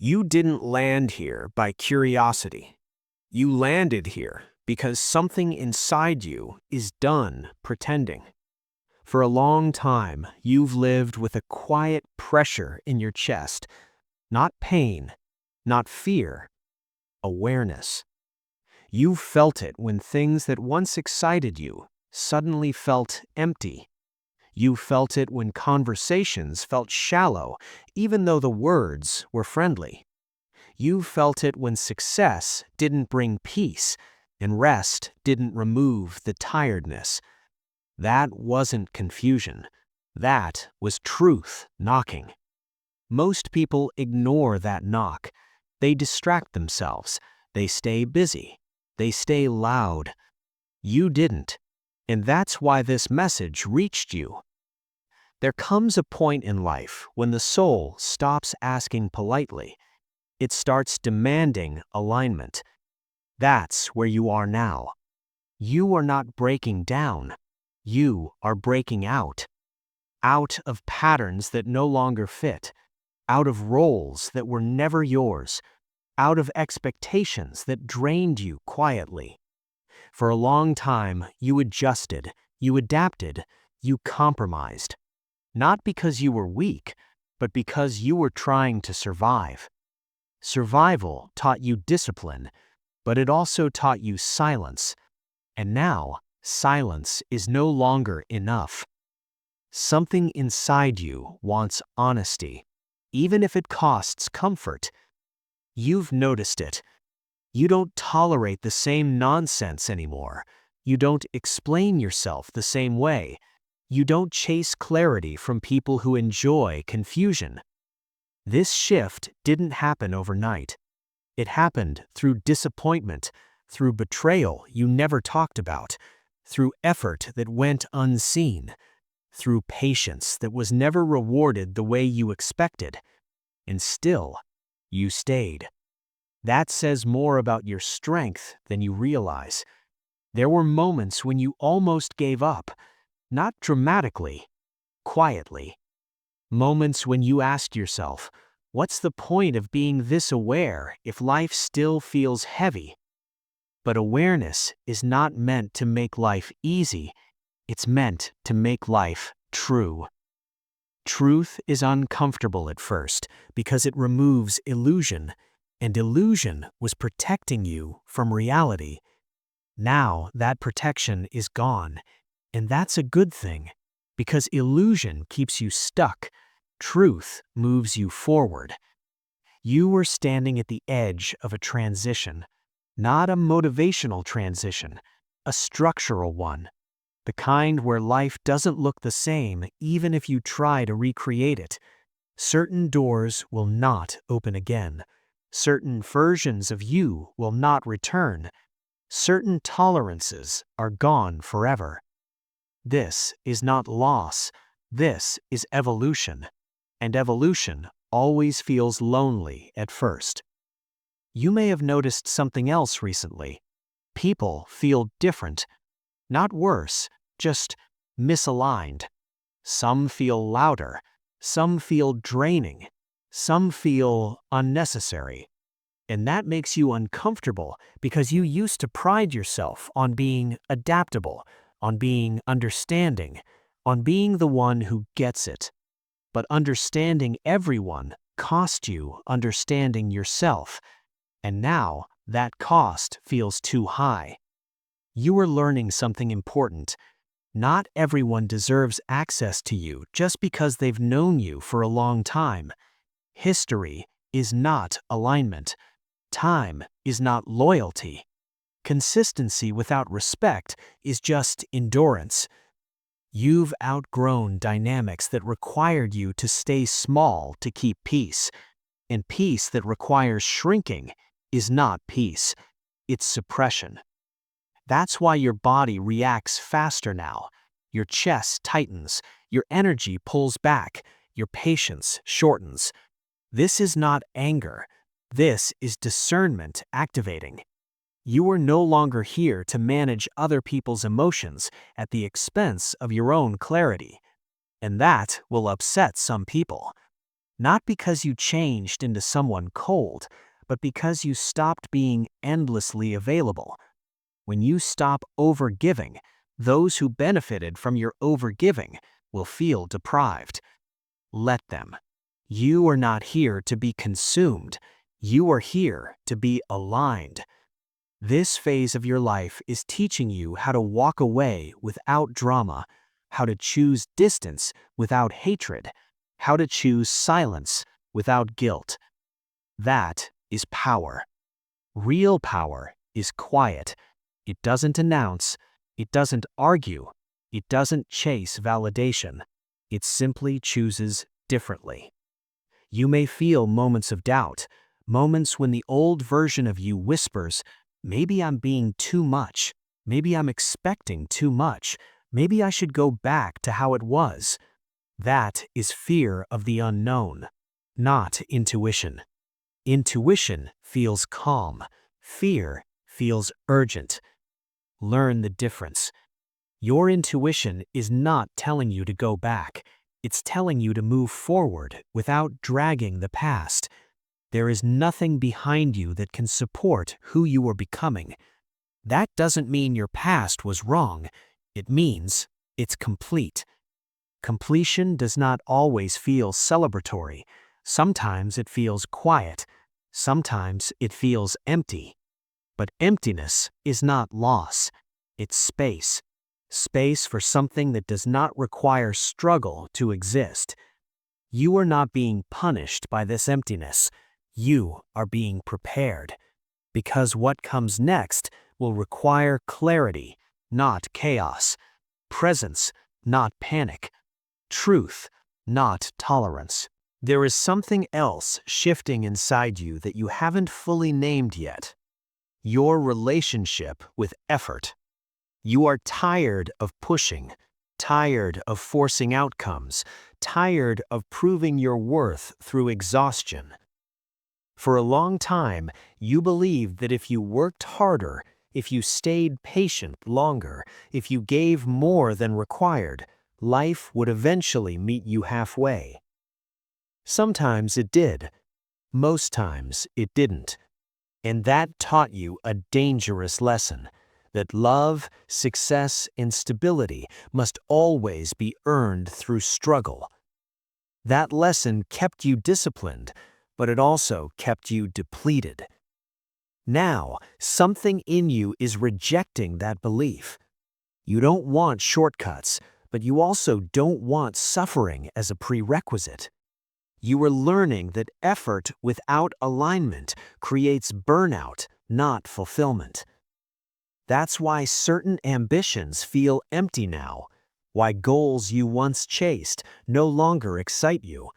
You didn't land here by curiosity. You landed here because something inside you is done pretending. For a long time, you've lived with a quiet pressure in your chest, not pain, not fear, awareness. You've felt it when things that once excited you suddenly felt empty. You felt it when conversations felt shallow, even though the words were friendly. You felt it when success didn't bring peace and rest didn't remove the tiredness. That wasn't confusion. That was truth knocking. Most people ignore that knock. They distract themselves. They stay busy. They stay loud. You didn't. And that's why this message reached you. There comes a point in life when the soul stops asking politely. It starts demanding alignment. That's where you are now. You are not breaking down. You are breaking out. Out of patterns that no longer fit. Out of roles that were never yours. Out of expectations that drained you quietly. For a long time, you adjusted, you adapted, you compromised. Not because you were weak, but because you were trying to survive. Survival taught you discipline, but it also taught you silence. And now, silence is no longer enough. Something inside you wants honesty, even if it costs comfort. You've noticed it. You don't tolerate the same nonsense anymore. You don't explain yourself the same way. You don't chase clarity from people who enjoy confusion. This shift didn't happen overnight. It happened through disappointment, through betrayal you never talked about, through effort that went unseen, through patience that was never rewarded the way you expected. And still, you stayed. That says more about your strength than you realize. There were moments when you almost gave up, not dramatically, quietly. Moments when you asked yourself, what's the point of being this aware if life still feels heavy? But awareness is not meant to make life easy. It's meant to make life true. Truth is uncomfortable at first because it removes illusion, and illusion was protecting you from reality. Now that protection is gone, and that's a good thing, because illusion keeps you stuck. Truth moves you forward. You are standing at the edge of a transition, not a motivational transition, a structural one. The kind where life doesn't look the same even if you try to recreate it. Certain doors will not open again. Certain versions of you will not return. Certain tolerances are gone forever. This is not loss. This is evolution. And evolution always feels lonely at first. You may have noticed something else recently. People feel different. Not worse, just misaligned. Some feel louder. Some feel draining. Some feel unnecessary. And that makes you uncomfortable because you used to pride yourself on being adaptable, on being understanding, on being the one who gets it. But understanding everyone cost you understanding yourself. And now that cost feels too high. You are learning something important. Not everyone deserves access to you just because they've known you for a long time. History is not alignment. Time is not loyalty. Consistency without respect is just endurance. You've outgrown dynamics that required you to stay small to keep peace. And peace that requires shrinking is not peace. It's suppression. That's why your body reacts faster now. Your chest tightens. Your energy pulls back. Your patience shortens. This is not anger. This is discernment activating. You are no longer here to manage other people's emotions at the expense of your own clarity. And that will upset some people. Not because you changed into someone cold, but because you stopped being endlessly available. When you stop overgiving, those who benefited from your overgiving will feel deprived. Let them. You are not here to be consumed. You are here to be aligned. This phase of your life is teaching you how to walk away without drama, how to choose distance without hatred, how to choose silence without guilt. That is power. Real power is quiet. It doesn't announce, it doesn't argue, it doesn't chase validation. It simply chooses differently. You may feel moments of doubt, moments when the old version of you whispers, maybe I'm being too much, maybe I'm expecting too much, maybe I should go back to how it was. That is fear of the unknown, not intuition. Intuition feels calm. Fear feels urgent. Learn the difference. Your intuition is not telling you to go back. It's telling you to move forward without dragging the past. There is nothing behind you that can support who you are becoming. That doesn't mean your past was wrong. It means it's complete. Completion does not always feel celebratory. Sometimes it feels quiet. Sometimes it feels empty. But emptiness is not loss. It's space. Space for something that does not require struggle to exist. You are not being punished by this emptiness. You are being prepared. Because what comes next will require clarity, not chaos. Presence, not panic. Truth, not tolerance. There is something else shifting inside you that you haven't fully named yet. Your relationship with effort. You are tired of pushing, tired of forcing outcomes, tired of proving your worth through exhaustion. For a long time, you believed that if you worked harder, if you stayed patient longer, if you gave more than required, life would eventually meet you halfway. Sometimes it did. Most times it didn't. And that taught you a dangerous lesson, that love, success, and stability must always be earned through struggle. That lesson kept you disciplined, but it also kept you depleted. Now, something in you is rejecting that belief. You don't want shortcuts, but you also don't want suffering as a prerequisite. You are learning that effort without alignment creates burnout, not fulfillment. That's why certain ambitions feel empty now, why goals you once chased no longer excite you.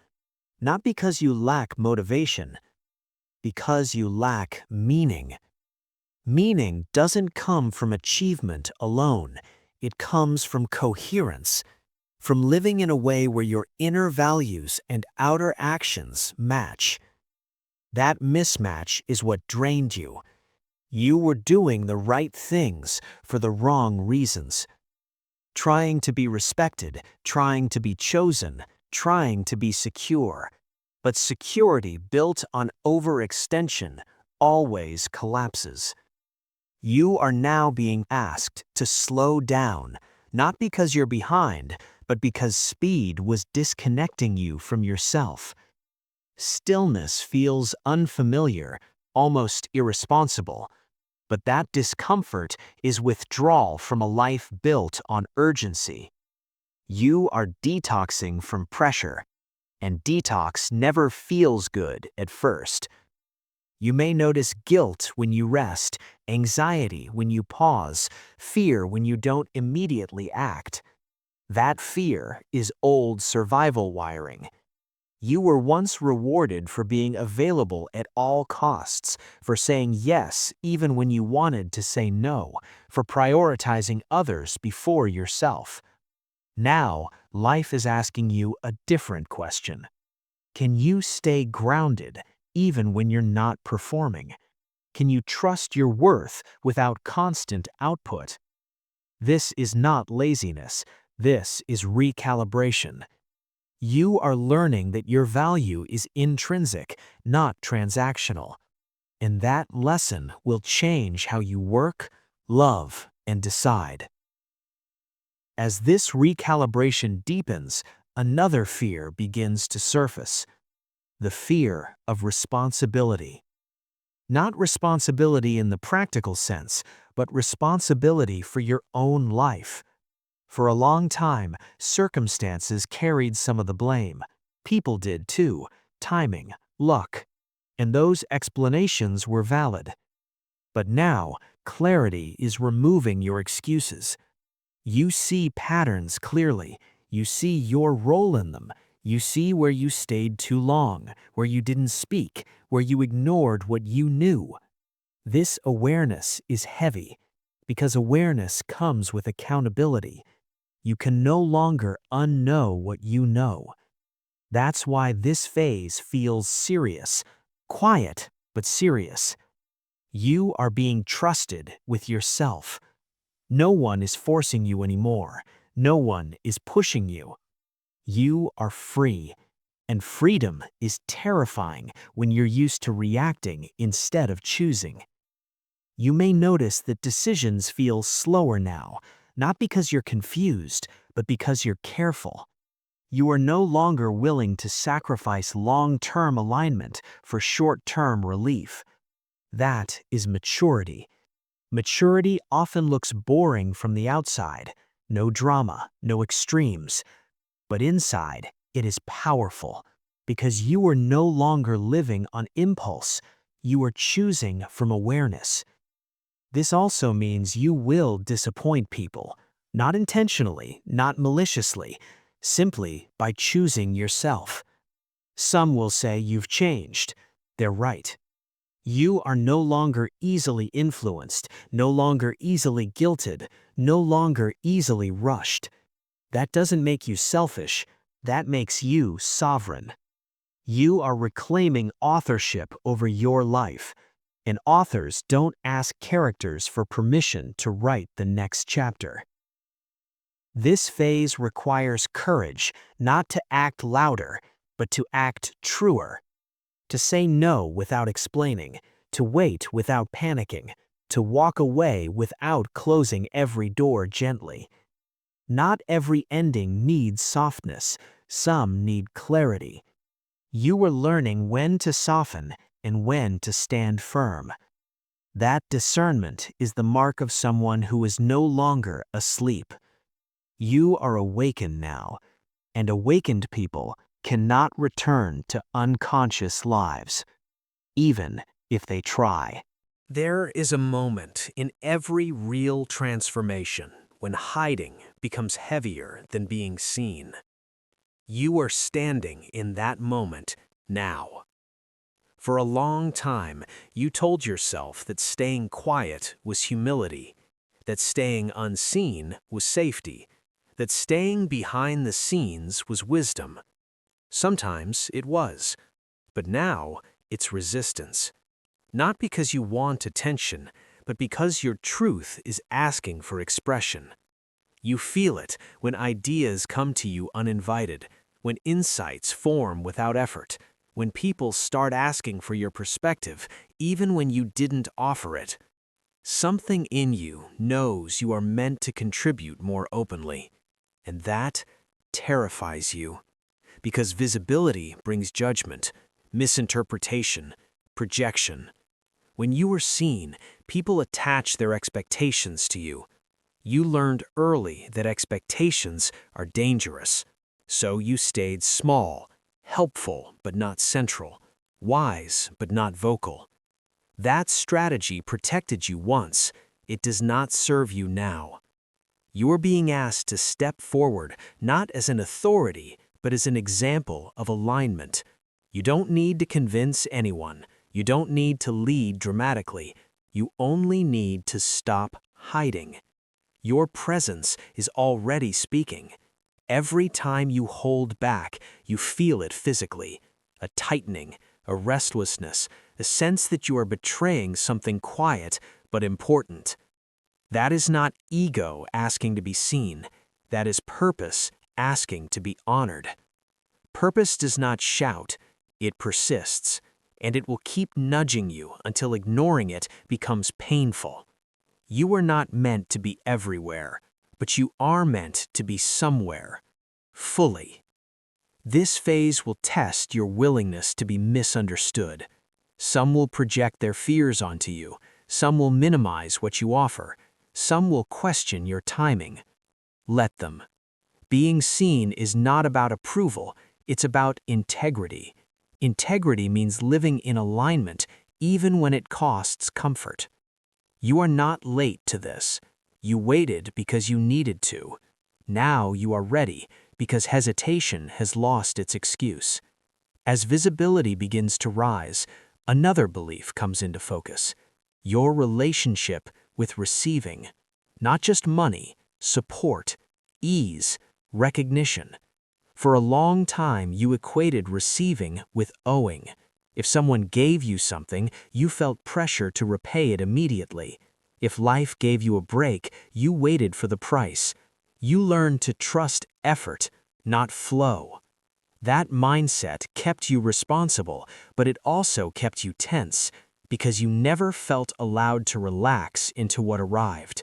Not because you lack motivation, because you lack meaning. Meaning doesn't come from achievement alone. It comes from coherence, from living in a way where your inner values and outer actions match. That mismatch is what drained you. You were doing the right things for the wrong reasons. Trying to be respected, trying to be chosen, trying to be secure. But security built on overextension always collapses. You are now being asked to slow down, not because you're behind, but because speed was disconnecting you from yourself. Stillness feels unfamiliar, almost irresponsible, but that discomfort is withdrawal from a life built on urgency. You are detoxing from pressure, and detox never feels good at first. You may notice guilt when you rest, anxiety when you pause, fear when you don't immediately act. That fear is old survival wiring. You were once rewarded for being available at all costs, for saying yes even when you wanted to say no, for prioritizing others before yourself. Now, life is asking you a different question. Can you stay grounded even when you're not performing? Can you trust your worth without constant output? This is not laziness. This is recalibration. You are learning that your value is intrinsic, not transactional. And that lesson will change how you work, love, and decide. As this recalibration deepens, another fear begins to surface: the fear of responsibility. Not responsibility in the practical sense, but responsibility for your own life. For a long time, circumstances carried some of the blame. People did too: timing, luck. And those explanations were valid. But now, clarity is removing your excuses. You see patterns clearly. You see your role in them. You see where you stayed too long, where you didn't speak, where you ignored what you knew. This awareness is heavy, because awareness comes with accountability. You can no longer unknow what you know. That's why this phase feels serious, quiet, but serious. You are being trusted with yourself. No one is forcing you anymore. No one is pushing you. You are free. And freedom is terrifying when you're used to reacting instead of choosing. You may notice that decisions feel slower now, not because you're confused, but because you're careful. You are no longer willing to sacrifice long-term alignment for short-term relief. That is maturity. Maturity often looks boring from the outside. No drama, no extremes. But inside, it is powerful, because you are no longer living on impulse. You are choosing from awareness. This also means you will disappoint people, not intentionally, not maliciously, simply by choosing yourself. Some will say you've changed. They're right. You are no longer easily influenced, no longer easily guilted, no longer easily rushed. That doesn't make you selfish. That makes you sovereign. You are reclaiming authorship over your life. And authors don't ask characters for permission to write the next chapter. This phase requires courage, not to act louder, but to act truer. To say no without explaining, to wait without panicking, to walk away without closing every door gently. Not every ending needs softness. Some need clarity. You are learning when to soften and when to stand firm. That discernment is the mark of someone who is no longer asleep. You are awakened now, and awakened people cannot return to unconscious lives, even if they try. There is a moment in every real transformation when hiding becomes heavier than being seen. You are standing in that moment now. For a long time, you told yourself that staying quiet was humility, that staying unseen was safety, that staying behind the scenes was wisdom. Sometimes it was, but now it's resistance. Not because you want attention, but because your truth is asking for expression. You feel it when ideas come to you uninvited, when insights form without effort, when people start asking for your perspective, even when you didn't offer it. Something in you knows you are meant to contribute more openly, and that terrifies you. Because visibility brings judgment, misinterpretation, projection. When you are seen, people attach their expectations to you. You learned early that expectations are dangerous, so you stayed small, helpful but not central, wise but not vocal. That strategy protected you once. It does not serve you now. You are being asked to step forward, not as an authority, but as an example of alignment. You don't need to convince anyone. You don't need to lead dramatically. You only need to stop hiding. Your presence is already speaking. Every time you hold back, you feel it physically. A tightening, a restlessness, a sense that you are betraying something quiet but important. That is not ego asking to be seen. That is purpose asking to be honored. Purpose does not shout, it persists, and it will keep nudging you until ignoring it becomes painful. You are not meant to be everywhere, but you are meant to be somewhere, fully. This phase will test your willingness to be misunderstood. Some will project their fears onto you, some will minimize what you offer, some will question your timing. Let them. Being seen is not about approval, it's about integrity. Integrity means living in alignment even when it costs comfort. You are not late to this. You waited because you needed to. Now you are ready because hesitation has lost its excuse. As visibility begins to rise, another belief comes into focus. Your relationship with receiving. Not just money, support, ease, recognition. For a long time, you equated receiving with owing. If someone gave you something, you felt pressure to repay it immediately. If life gave you a break, you waited for the price. You learned to trust effort, not flow. That mindset kept you responsible, but it also kept you tense, because you never felt allowed to relax into what arrived.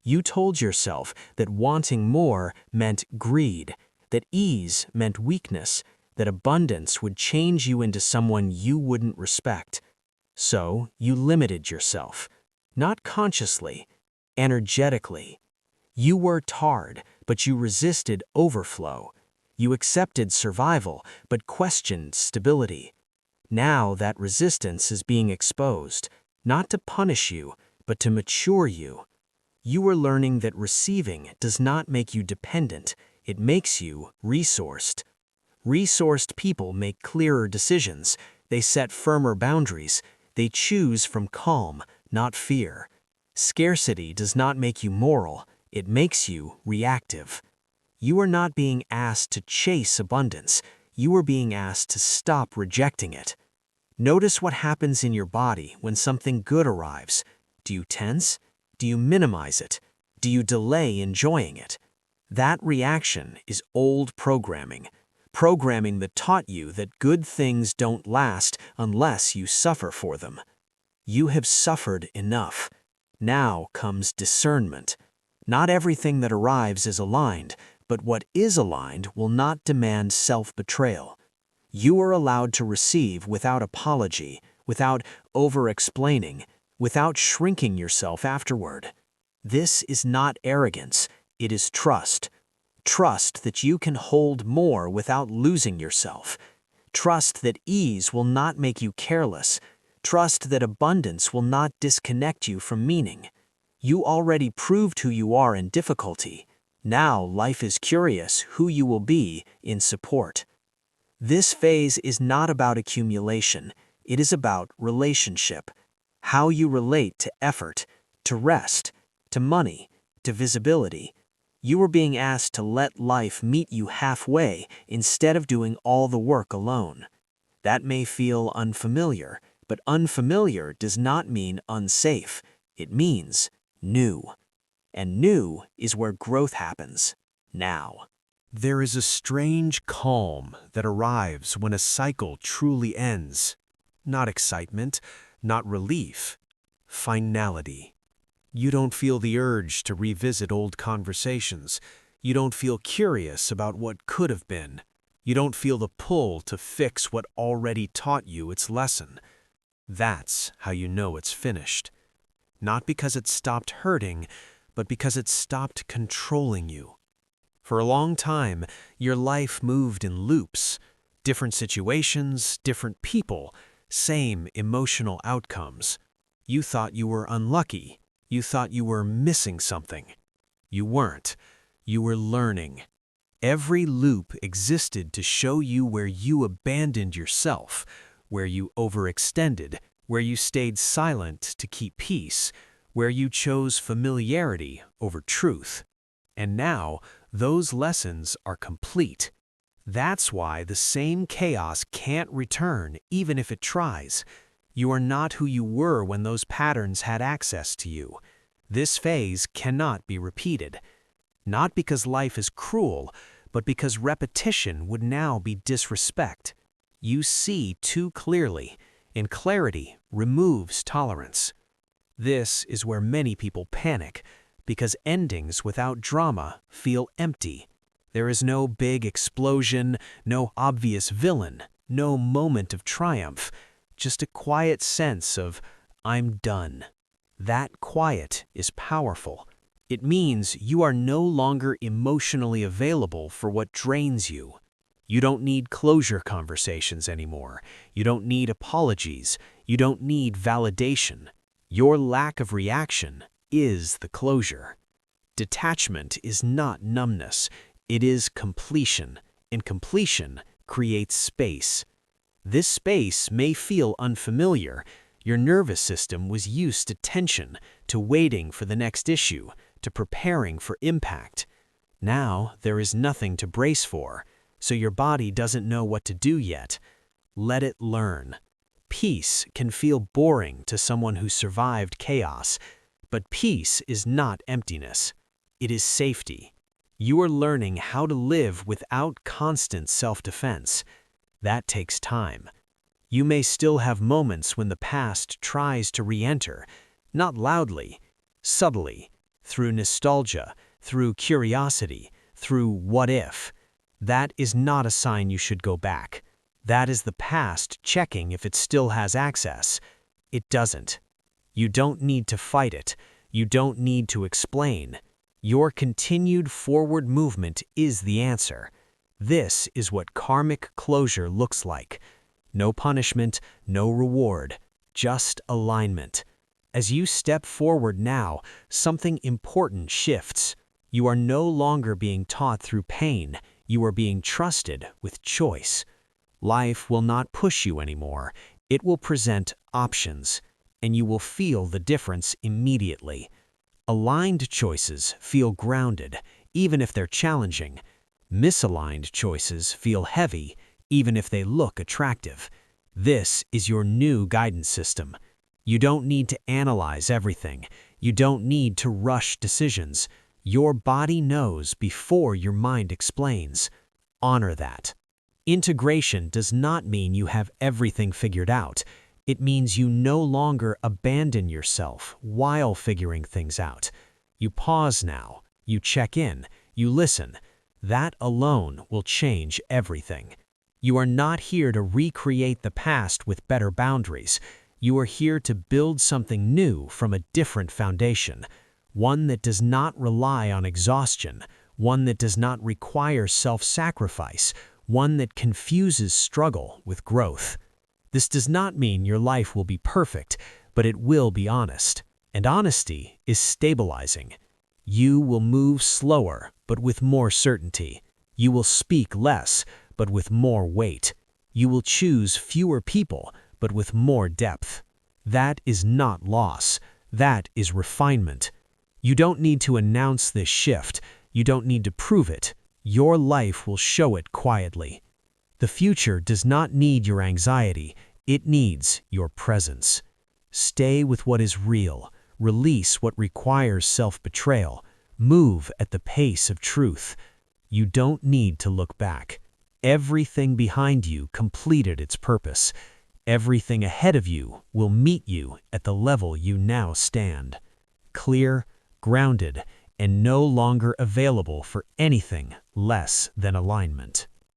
You told yourself that wanting more meant greed, that ease meant weakness, that abundance would change you into someone you wouldn't respect. So you limited yourself, not consciously, energetically. You worked hard, but you resisted overflow. You accepted survival, but questioned stability. Now that resistance is being exposed, not to punish you, but to mature you. You are learning that receiving does not make you dependent, it makes you resourced. Resourced people make clearer decisions, they set firmer boundaries, they choose from calm, not fear. Scarcity does not make you moral, it makes you reactive. You are not being asked to chase abundance, you are being asked to stop rejecting it. Notice what happens in your body when something good arrives. Do you tense? Do you minimize it? Do you delay enjoying it? That reaction is old programming. Programming that taught you that good things don't last unless you suffer for them. You have suffered enough. Now comes discernment. Not everything that arrives is aligned, but what is aligned will not demand self-betrayal. You are allowed to receive without apology, without over-explaining, without shrinking yourself afterward. This is not arrogance, it is trust. Trust that you can hold more without losing yourself. Trust that ease will not make you careless. Trust that abundance will not disconnect you from meaning. You already proved who you are in difficulty. Now life is curious who you will be in support. This phase is not about accumulation, it is about relationship. How you relate to effort, to rest, to money, to visibility. You are being asked to let life meet you halfway instead of doing all the work alone. That may feel unfamiliar, but unfamiliar does not mean unsafe. It means new. And new is where growth happens, now. There is a strange calm that arrives when a cycle truly ends. Not excitement, not relief, finality. You don't feel the urge to revisit old conversations. You don't feel curious about what could have been. You don't feel the pull to fix what already taught you its lesson. That's how you know it's finished. Not because it stopped hurting, but because it stopped controlling you. For a long time, your life moved in loops. Different situations, different people, same emotional outcomes. You thought you were unlucky. You thought you were missing something. You weren't. You were learning. Every loop existed to show you where you abandoned yourself, where you overextended, where you stayed silent to keep peace, where you chose familiarity over truth. And now, those lessons are complete. That's why the same chaos can't return even if it tries. You are not who you were when those patterns had access to you. This phase cannot be repeated. Not because life is cruel, but because repetition would now be disrespect. You see too clearly, and clarity removes tolerance. This is where many people panic, because endings without drama feel empty. There is no big explosion, no obvious villain, no moment of triumph, just a quiet sense of, I'm done. That quiet is powerful. It means you are no longer emotionally available for what drains you. You don't need closure conversations anymore. You don't need apologies. You don't need validation. Your lack of reaction is the closure. Detachment is not numbness. It is completion, and completion creates space. This space may feel unfamiliar. Your nervous system was used to tension, to waiting for the next issue, to preparing for impact. Now there is nothing to brace for, so your body doesn't know what to do yet. Let it learn. Peace can feel boring to someone who survived chaos, but peace is not emptiness. It is safety. You are learning how to live without constant self-defense. That takes time. You may still have moments when the past tries to re-enter, not loudly, subtly, through nostalgia, through curiosity, through what if. That is not a sign you should go back. That is the past checking if it still has access. It doesn't. You don't need to fight it. You don't need to explain. Your continued forward movement is the answer. This is what karmic closure looks like. No punishment, no reward, just alignment. As you step forward now, something important shifts. You are no longer being taught through pain. You are being trusted with choice. Life will not push you anymore. It will present options, and you will feel the difference immediately. Aligned choices feel grounded, even if they're challenging. Misaligned choices feel heavy, even if they look attractive. This is your new guidance system. You don't need to analyze everything. You don't need to rush decisions. Your body knows before your mind explains. Honor that. Integration does not mean you have everything figured out. It means you no longer abandon yourself while figuring things out. You pause now, you check in, you listen. That alone will change everything. You are not here to recreate the past with better boundaries. You are here to build something new from a different foundation. One that does not rely on exhaustion, one that does not require self-sacrifice, one that confuses struggle with growth. This does not mean your life will be perfect, but it will be honest. And honesty is stabilizing. You will move slower, but with more certainty. You will speak less, but with more weight. You will choose fewer people, but with more depth. That is not loss. That is refinement. You don't need to announce this shift. You don't need to prove it. Your life will show it quietly. The future does not need your anxiety. It needs your presence. Stay with what is real. Release what requires self-betrayal. Move at the pace of truth. You don't need to look back. Everything behind you completed its purpose. Everything ahead of you will meet you at the level you now stand. Clear, grounded, and no longer available for anything less than alignment.